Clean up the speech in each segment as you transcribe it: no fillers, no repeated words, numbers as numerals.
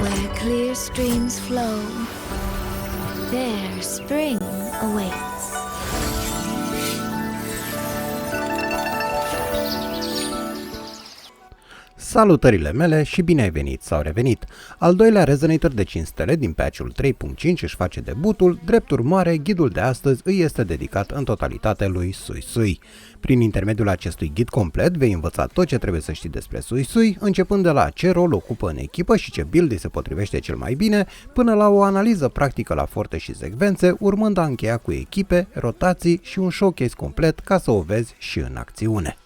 Where clear streams flow, there spring awaits. Salutările mele și bine ai venit sau revenit! Al doilea rezonator de 5 stele din patch-ul 3.5 își face debutul, drept urmare, ghidul de astăzi îi este dedicat în totalitate lui Sui Sui. Prin intermediul acestui ghid complet vei învăța tot ce trebuie să știi despre Sui Sui, începând de la ce rol ocupă în echipă și ce build îi se potrivește cel mai bine, până la o analiză practică la forte și secvențe, urmând a încheia cu echipe, rotații și un showcase complet ca să o vezi și în acțiune.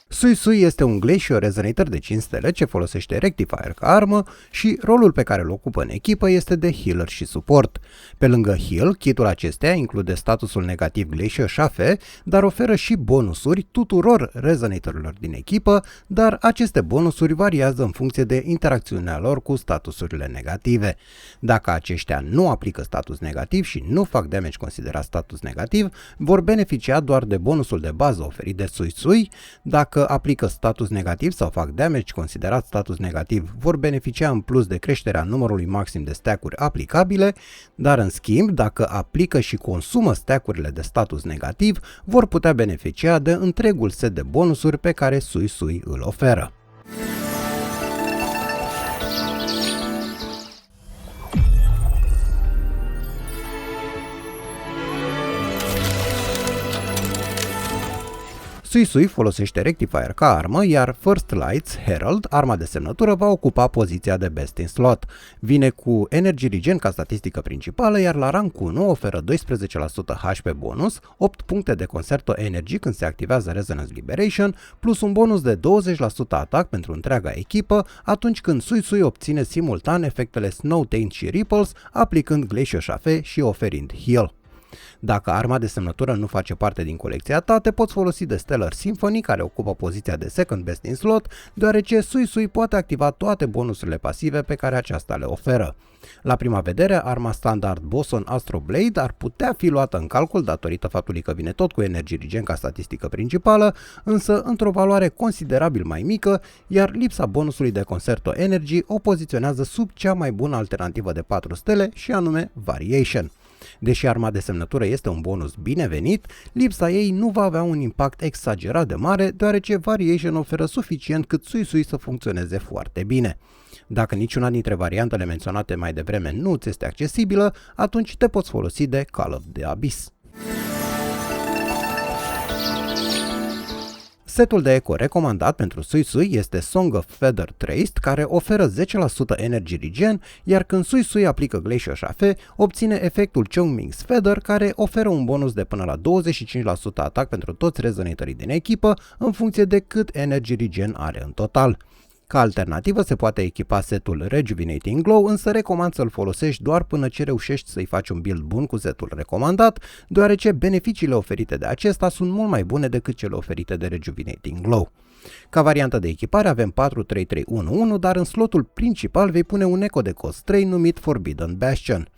Sui Sui este un Glacier Resonator de 5 stele ce folosește Rectifier ca armă și rolul pe care îl ocupă în echipă este de healer și suport. Pe lângă heal, kitul acestea include statusul negativ Glacier Shafe, dar oferă și bonusuri tuturor rezonatorilor din echipă, dar aceste bonusuri variază în funcție de interacțiunea lor cu statusurile negative. Dacă aceștia nu aplică status negativ și nu fac damage considerat status negativ, vor beneficia doar de bonusul de bază oferit de Sui Sui. Dacă aplică status negativ sau fac damage considerat status negativ, vor beneficia în plus de creșterea numărului maxim de stack-uri aplicabile, dar în schimb, dacă aplică și consumă stack-urile de status negativ, vor putea beneficia de întregul set de bonusuri pe care Sui Sui îl oferă. Sui Sui folosește Rectifier ca armă, iar First Lights Herald, arma de semnătură, va ocupa poziția de best in slot. Vine cu Energy Regen ca statistică principală, iar la rank 1 oferă 12% HP bonus, 8 puncte de Concerto Energy când se activează Resonance Liberation, plus un bonus de 20% atac pentru întreaga echipă atunci când Sui Sui obține simultan efectele Snow Taint și Ripples, aplicând Glacier Shafe și oferind heal. Dacă arma de semnătură nu face parte din colecția ta, te poți folosi de Stellar Symphony, care ocupă poziția de second best in slot, deoarece Sui Sui poate activa toate bonusurile pasive pe care aceasta le oferă. La prima vedere, arma standard Boson Astro Blade ar putea fi luată în calcul datorită faptului că vine tot cu Energy Regen ca statistică principală, însă într-o valoare considerabil mai mică, iar lipsa bonusului de Concerto Energy o poziționează sub cea mai bună alternativă de 4 stele și anume Variation. Deși arma de semnătură este un bonus binevenit, lipsa ei nu va avea un impact exagerat de mare, deoarece Variation oferă suficient cât Sui Sui să funcționeze foarte bine. Dacă niciuna dintre variantele menționate mai devreme nu ți este accesibilă, atunci te poți folosi de Call of the Abyss. Setul de eco recomandat pentru Sui Sui este Song of Feather Traced, care oferă 10% Energy Regen, iar când Sui Sui aplică Glacier Shafe, obține efectul Chongming's Feather, care oferă un bonus de până la 25% atac pentru toți rezonatorii din echipă, în funcție de cât Energy Regen are în total. Ca alternativă se poate echipa setul Rejuvenating Glow, însă recomand să-l folosești doar până ce reușești să-i faci un build bun cu setul recomandat, deoarece beneficiile oferite de acesta sunt mult mai bune decât cele oferite de Rejuvenating Glow. Ca variantă de echipare avem 4-3-3-1-1, dar în slotul principal vei pune un eco de cost 3 numit Forbidden Bastion.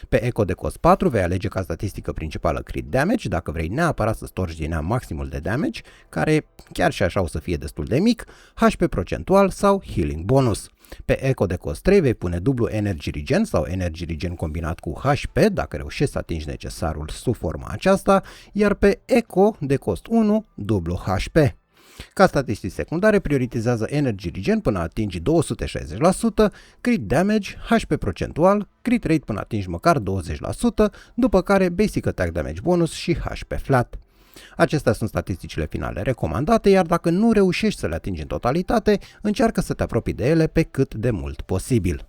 Pe eco de cost 4 vei alege ca statistică principală crit damage, dacă vrei neapărat să storci din ea maximul de damage, care chiar și așa o să fie destul de mic, HP procentual sau healing bonus. Pe eco de cost 3 vei pune dublu Energy Regen sau Energy Regen combinat cu HP, dacă reușești să atingi necesarul sub forma aceasta, iar pe eco de cost 1 dublu HP. Ca statistici secundare, prioritizează Energy Regen până atingi 260%, crit damage, HP procentual, crit rate până atingi măcar 20%, după care basic attack damage bonus și HP flat. Acestea sunt statisticile finale recomandate, iar dacă nu reușești să le atingi în totalitate, încearcă să te apropii de ele pe cât de mult posibil.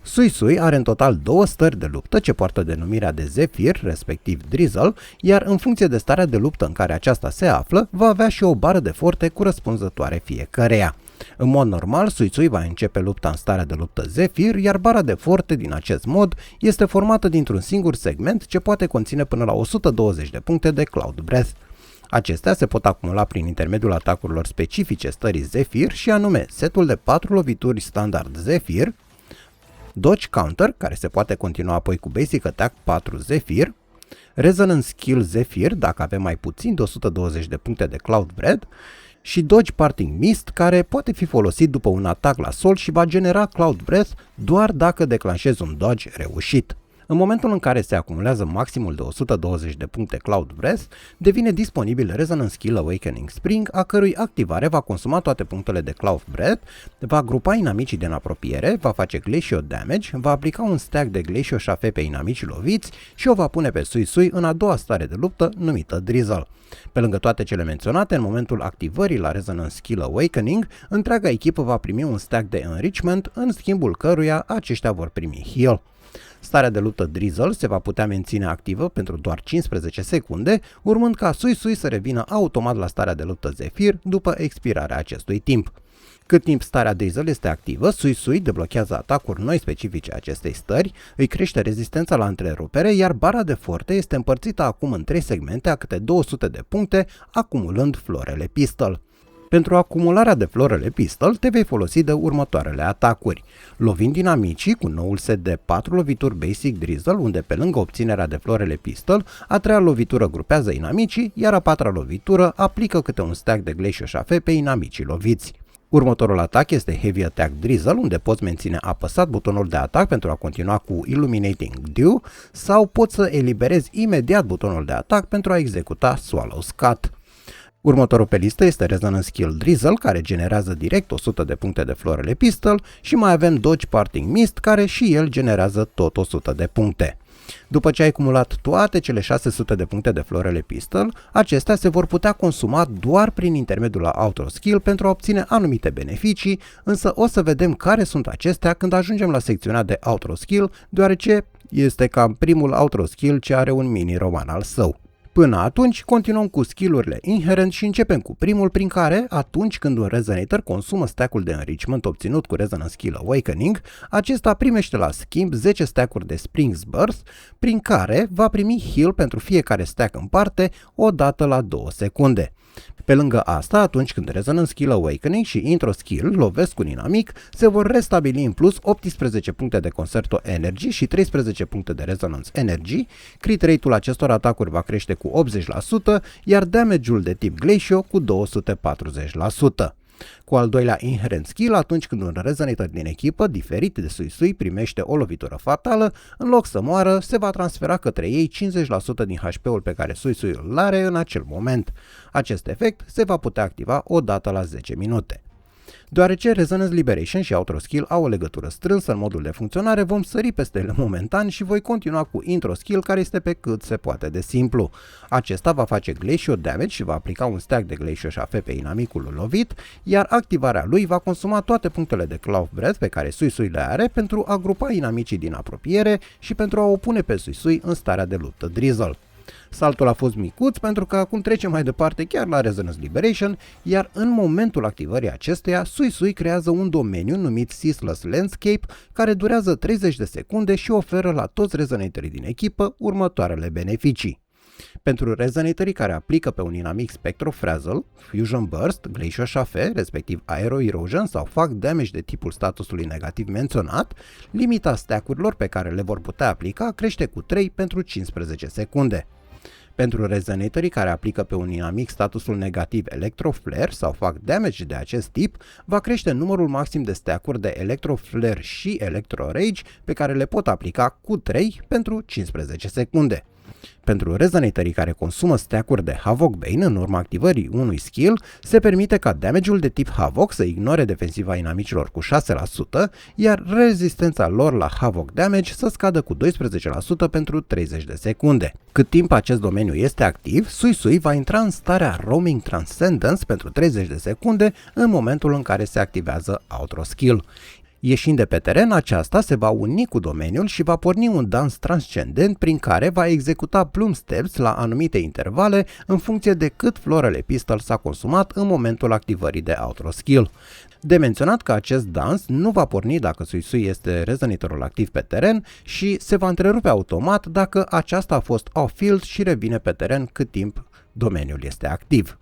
Sui Sui are în total 2 stări de luptă ce poartă denumirea de Zephyr, respectiv Drizzle, iar în funcție de starea de luptă în care aceasta se află, va avea și o bară de forte corespunzătoare fiecăreia. În mod normal, Sui Sui va începe lupta în starea de luptă Zephyr, iar bara de forte din acest mod este formată dintr-un singur segment ce poate conține până la 120 de puncte de Cloud Breath. Acestea se pot acumula prin intermediul atacurilor specifice stării Zephyr și anume setul de 4 lovituri standard Zephyr, Dodge Counter, care se poate continua apoi cu Basic Attack 4 Zephyr, Resonance Skill Zephyr, dacă avem mai puțin de 120 de puncte de Cloud Breath, și Dodge Parting Mist, care poate fi folosit după un atac la sol și va genera Cloud Breath doar dacă declanșezi un dodge reușit. În momentul în care se acumulează maximul de 120 de puncte Cloud Breath, devine disponibil Resonance Skill Awakening Spring, a cărui activare va consuma toate punctele de Cloud Breath, va grupa inamicii din apropiere, va face Glacio Damage, va aplica un stack de Glacio Chafe pe inamicii loviți și o va pune pe Sui Sui în a doua stare de luptă numită Drizzle. Pe lângă toate cele menționate, în momentul activării la Resonance Skill Awakening, întreaga echipă va primi un stack de Enrichment, în schimbul căruia aceștia vor primi Heal. Starea de luptă Drizzle se va putea menține activă pentru doar 15 secunde, urmând ca Sui Sui să revină automat la starea de luptă Zephyr după expirarea acestui timp. Cât timp starea Drizzle este activă, Sui Sui deblochează atacuri noi specifice acestei stări, îi crește rezistența la întrerupere, iar bara de forte este împărțită acum în 3 segmente a câte 200 de puncte, acumulând florele Pistol. Pentru acumularea de florele Pistol te vei folosi de următoarele atacuri. Lovind dinamicii cu noul set de 4 lovituri Basic Drizzle, unde pe lângă obținerea de florele Pistol, a treia lovitură grupează inamicii, iar a patra lovitură aplică câte un stack de Glacio Chafe pe inamicii loviți. Următorul atac este Heavy Attack Drizzle, unde poți menține apăsat butonul de atac pentru a continua cu Illuminating Dew sau poți să eliberezi imediat butonul de atac pentru a executa Swallow's Cut. Următorul pe listă este Resonance Skill Drizzle, care generează direct 100 de puncte de florele Pistol, și mai avem Dodge Parting Mist, care și el generează tot 100 de puncte. După ce ai acumulat toate cele 600 de puncte de florele Pistol, acestea se vor putea consuma doar prin intermediul la Outro Skill pentru a obține anumite beneficii, însă o să vedem care sunt acestea când ajungem la secțiunea de Outro Skill, deoarece este cam primul Outro Skill ce are un mini-roman al său. Până atunci, continuăm cu skill-urile inherent și începem cu primul, prin care, atunci când un Resonator consumă stack-ul de enrichment obținut cu Resonance Skill Awakening, acesta primește la schimb 10 stack-uri de Spring's Burst, prin care va primi heal pentru fiecare stack în parte, o dată la 2 secunde. Pe lângă asta, atunci când Resonance Skill Awakening și Intro Skill lovesc un inamic, se vor restabili în plus 18 puncte de Concerto Energy și 13 puncte de Resonance Energy, crit rate-ul acestor atacuri va crește cu 80%, iar damage-ul de tip Glacio cu 240%. Cu al doilea inherent skill, atunci când un Resonator din echipă, diferit de Sui Sui, primește o lovitură fatală, în loc să moară, se va transfera către ei 50% din HP-ul pe care Sui Sui îl are în acel moment. Acest efect se va putea activa o dată la 10 minute. Deoarece Resonance Liberation și Outro Skill au o legătură strânsă în modul de funcționare, vom sări peste ele momentan și voi continua cu Intro Skill, care este pe cât se poate de simplu. Acesta va face Glacio Damage și va aplica un stack de Glacio Chafe pe inamicul lovit, iar activarea lui va consuma toate punctele de Cloud Breath pe care Sui Sui le are pentru a grupa inamicii din apropiere și pentru a o pune pe Sui Sui în starea de luptă Drizzle. Saltul a fost micuț pentru că acum trecem mai departe chiar la Resonance Liberation, iar în momentul activării acesteia, Sui Sui creează un domeniu numit Ceaseless Landscape, care durează 30 de secunde și oferă la toți rezonatorii din echipă următoarele beneficii. Pentru rezonatorii care aplică pe un inamic Spectro Frazzle, Fusion Burst, Glacio Chafe, respectiv Aero Erosion sau fac damage de tipul statusului negativ menționat, limita stack-urilor pe care le vor putea aplica crește cu 3 pentru 15 secunde. Pentru rezonatorii care aplică pe un inamic statusul negativ Electro Flare sau fac damage de acest tip, va crește numărul maxim de stack-uri de Electro Flare și Electro Rage pe care le pot aplica cu 3 pentru 15 secunde. Pentru rezonatorii care consumă stack-uri de Havoc Bane în urma activării unui skill, se permite ca damage-ul de tip Havoc să ignore defensiva inamicilor cu 6%, iar rezistența lor la Havoc Damage să scadă cu 12% pentru 30 de secunde. Cât timp acest domeniu este activ, Sui Sui va intra în starea Roaming Transcendence pentru 30 de secunde în momentul în care se activează Outro Skill. Ieșind de pe teren, aceasta se va uni cu domeniul și va porni un dans transcendent prin care va executa Plume Steps la anumite intervale în funcție de cât florele Pistol s-a consumat în momentul activării de Outro Skill. De menționat că acest dans nu va porni dacă Sui Sui este rezonatorul activ pe teren și se va întrerupe automat dacă aceasta a fost off-field și revine pe teren cât timp domeniul este activ.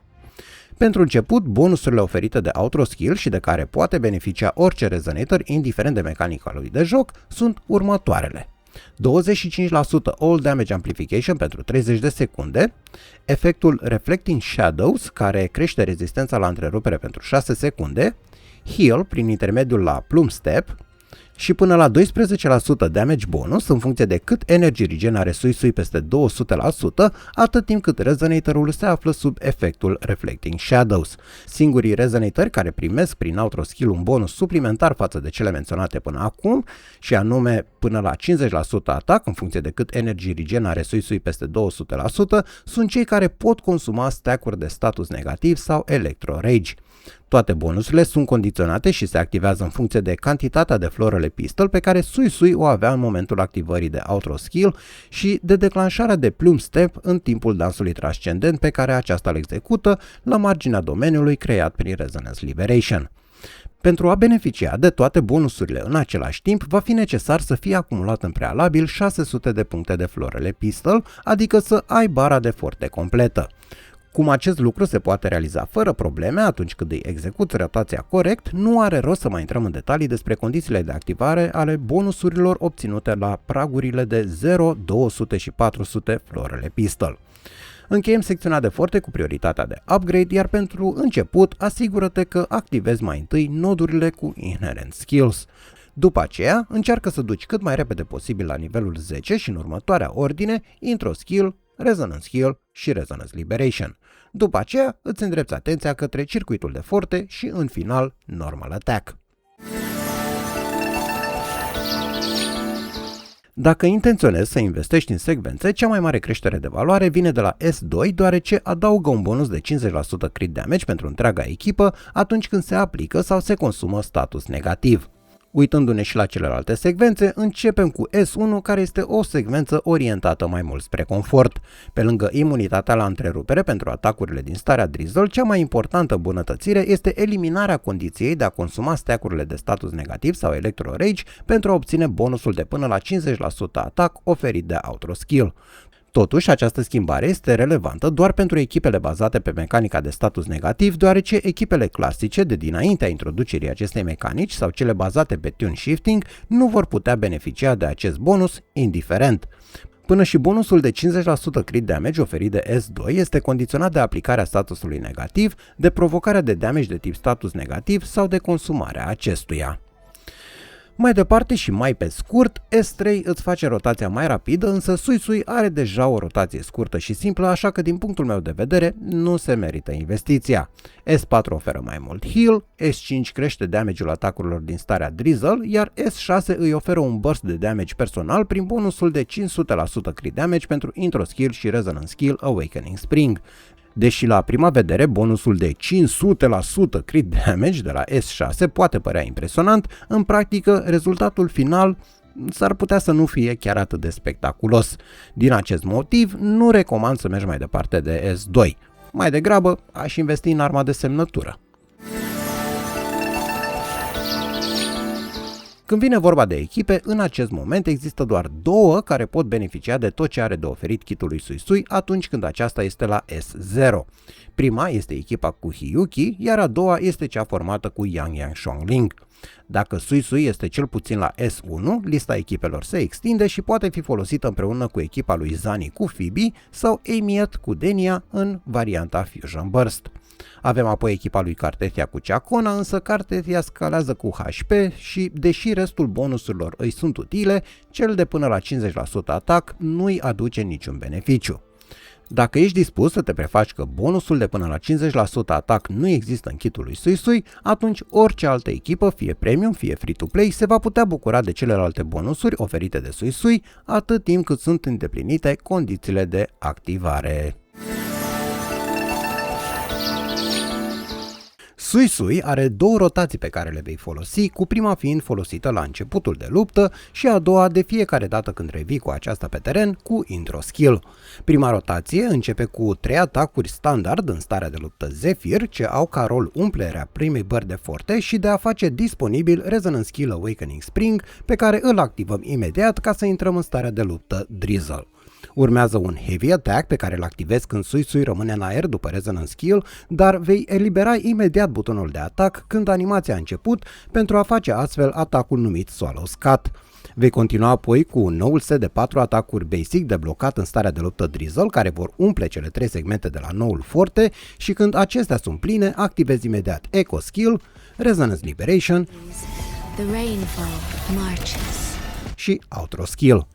Pentru început, bonusurile oferite de Outro Skill și de care poate beneficia orice Resonator, indiferent de mecanica lui de joc, sunt următoarele. 25% All Damage Amplification pentru 30 de secunde, efectul Reflecting Shadows, care crește rezistența la întrerupere pentru 6 secunde, Heal prin intermediul la Plume Step și până la 12% damage bonus în funcție de cât energy regen are Sui peste 200%, atât timp cât Resonatorul se află sub efectul Reflecting Shadows. Singurii Resonatori care primesc prin Outro Skill un bonus suplimentar față de cele menționate până acum, și anume până la 50% atac în funcție de cât energy regen are Sui peste 200%, sunt cei care pot consuma stack-uri de status negativ sau Electro Rage. Toate bonusurile sunt condiționate și se activează în funcție de cantitatea de florele pistol pe care Sui o avea în momentul activării de Outro Skill și de declanșarea de Plume Step în timpul dansului transcendent pe care aceasta îl execută la marginea domeniului creat prin Resonance Liberation. Pentru a beneficia de toate bonusurile în același timp, va fi necesar să fie acumulat în prealabil 600 de puncte de florele pistol, adică să ai bara de forte completă. Cum acest lucru se poate realiza fără probleme atunci când îi execuți rotația corect, nu are rost să mai intrăm în detalii despre condițiile de activare ale bonusurilor obținute la pragurile de 0, 200 și 400 florele pistol. Încheiem secțiunea de forte cu prioritatea de upgrade, iar pentru început asigură-te că activezi mai întâi nodurile cu Inherent Skills. După aceea, încearcă să duci cât mai repede posibil la nivelul 10 și în următoarea ordine Intro Skill, Resonance Skill și Resonance Liberation. După aceea, îți îndrepți atenția către circuitul de forte și, în final, Normal Attack. Dacă intenționezi să investești în secvențe, cea mai mare creștere de valoare vine de la S2, deoarece adaugă un bonus de 50% crit damage pentru întreaga echipă atunci când se aplică sau se consumă status negativ. Uitându-ne și la celelalte secvențe, începem cu S1, care este o secvență orientată mai mult spre confort. Pe lângă imunitatea la întrerupere pentru atacurile din starea Drizzle, cea mai importantă îmbunătățire este eliminarea condiției de a consuma stack-urile de status negativ sau Electro Rage pentru a obține bonusul de până la 50% atac oferit de Outro Skill. Totuși, această schimbare este relevantă doar pentru echipele bazate pe mecanica de status negativ, deoarece echipele clasice de dinaintea introducerii acestei mecanici sau cele bazate pe tune shifting nu vor putea beneficia de acest bonus indiferent. Până și bonusul de 50% crit damage oferit de S2 este condiționat de aplicarea statusului negativ, de provocarea de damage de tip status negativ sau de consumarea acestuia. Mai departe și mai pe scurt, S3 îți face rotația mai rapidă, însă Sui are deja o rotație scurtă și simplă, așa că din punctul meu de vedere nu se merită investiția. S4 oferă mai mult heal, S5 crește damage-ul atacurilor din starea Drizzle, iar S6 îi oferă un burst de damage personal prin bonusul de 500% crit damage pentru Intro Skill și Resonance Skill Awakening Spring. Deși la prima vedere bonusul de 500% crit damage de la S6 poate părea impresionant, în practică rezultatul final s-ar putea să nu fie chiar atât de spectaculos. Din acest motiv nu recomand să mergi mai departe de S2. Mai degrabă aș investi în arma de semnătură. Când vine vorba de echipe, în acest moment există doar două care pot beneficia de tot ce are de oferit kitul lui Sui atunci când aceasta este la S0. Prima este echipa cu Hiyuki, iar a doua este cea formată cu Yang Xiongling. Dacă Sui este cel puțin la S1, lista echipelor se extinde și poate fi folosită împreună cu echipa lui Zani cu Phoebe sau Amiet cu Denia în varianta Fusion Burst. Avem apoi echipa lui Cartethia cu Chacona, însă Cartethia scalează cu HP și, deși restul bonusurilor îi sunt utile, cel de până la 50% atac nu îi aduce niciun beneficiu. Dacă ești dispus să te prefaci că bonusul de până la 50% atac nu există în kitul lui Sui, atunci orice altă echipă, fie premium, fie free-to-play, se va putea bucura de celelalte bonusuri oferite de Sui atât timp cât sunt îndeplinite condițiile de activare. Sui are două rotații pe care le vei folosi, cu prima fiind folosită la începutul de luptă și a doua de fiecare dată când revii cu aceasta pe teren cu Intro Skill. Prima rotație începe cu 3 atacuri standard în starea de luptă Zephyr, ce au ca rol umplerea primei bări de forte și de a face disponibil Resonance Skill Awakening Spring, pe care îl activăm imediat ca să intrăm în starea de luptă Drizzle. Urmează un Heavy Attack pe care îl activezi când Sui Sui rămâne în aer după Resonance Skill, dar vei elibera imediat butonul de atac când animația a început pentru a face astfel atacul numit Swallow Scat. Vei continua apoi cu un noul set de 4 atacuri basic deblocat în starea de luptă Drizzle, care vor umple cele 3 segmente de la noul forte și când acestea sunt pline, activezi imediat Echo Skill, Resonance Liberation The rainfall marches. și Outro Skill.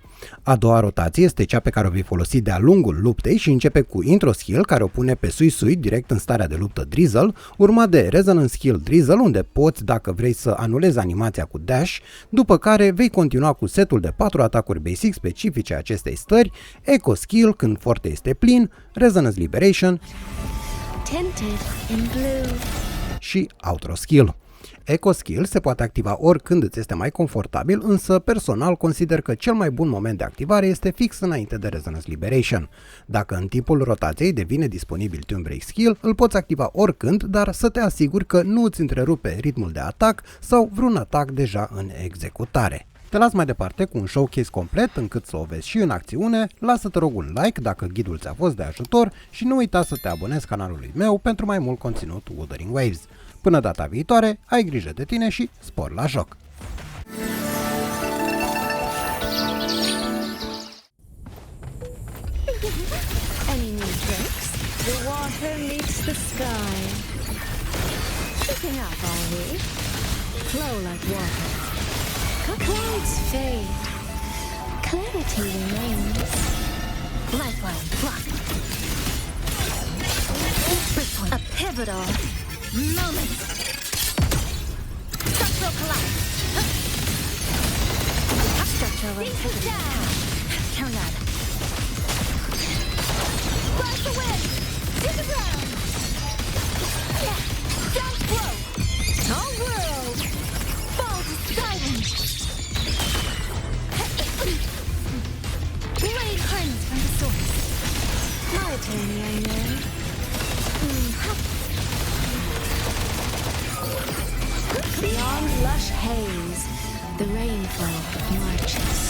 A doua rotație este cea pe care o vei folosi de-a lungul luptei și începe cu Intro Skill, care o pune pe Sui Sui direct în starea de luptă Drizzle, urmat de Resonance Skill Drizzle, unde poți, dacă vrei, să anulezi animația cu Dash, după care vei continua cu setul de 4 atacuri basic specifice acestei stări, Echo Skill când forte este plin, Resonance Liberation Tinted in blue. și Outro Skill. Echo Skill se poate activa oricând îți este mai confortabil, însă personal consider că cel mai bun moment de activare este fix înainte de Resonance Liberation. Dacă în timpul rotației devine disponibil Tune Break Skill, îl poți activa oricând, dar să te asiguri că nu îți întrerupe ritmul de atac sau vreun atac deja în executare. Te las mai departe cu un showcase complet încât să o vezi și în acțiune, lasă te rog un like dacă ghidul ți-a fost de ajutor și nu uita să te abonezi canalului meu pentru mai mult conținut Wuthering Waves. Până data viitoare, ai grijă de tine și spor la joc! Any new tricks? The water meets the sky. Keeping up, are we? Flow like water. Clouds fade. Clarity remains. Lifeline blocked. A pivotal moment. Structural collapse. Structural integrity. Count out. Blast the wind. To the ground. Down slow. All world. Fall to silence. Blade harness from the source. My turn, I know. Beyond lush haze, the rainfall marches.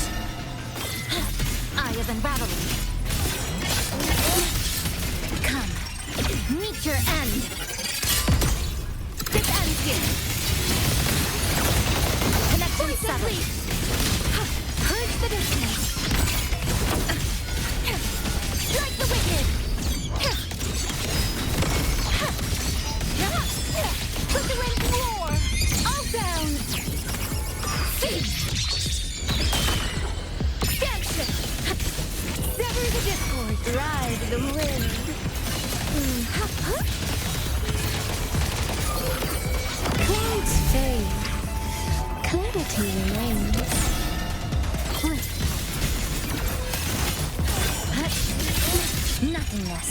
Eye of unraveling. Come, meet your end. This ends here. Connection severed. Purge the distance. Strike the wicked. Let the wind roar. All down. Stanchion. Sever the discord. Ride the wind. Clouds fade. Clarity remains. Nothingness.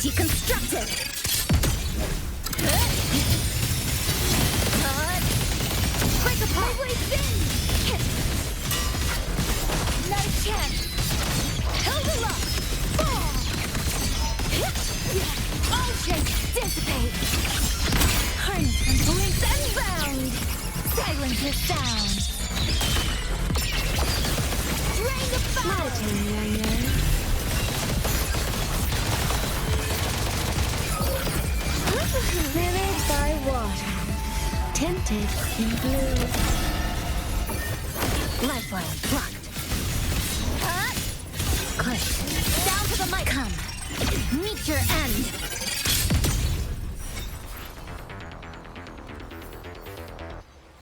Deconstructed. Break apart. My way thin. Not a chance. Held aloft. Fall. All shapes dissipate. Harness from blinked and bound. Silence your sound. Drain the fire. My turn, young man. Mirrored by water, tinted in blue. Lifeline blocked. Cut. Down to the mic. Come, meet your end.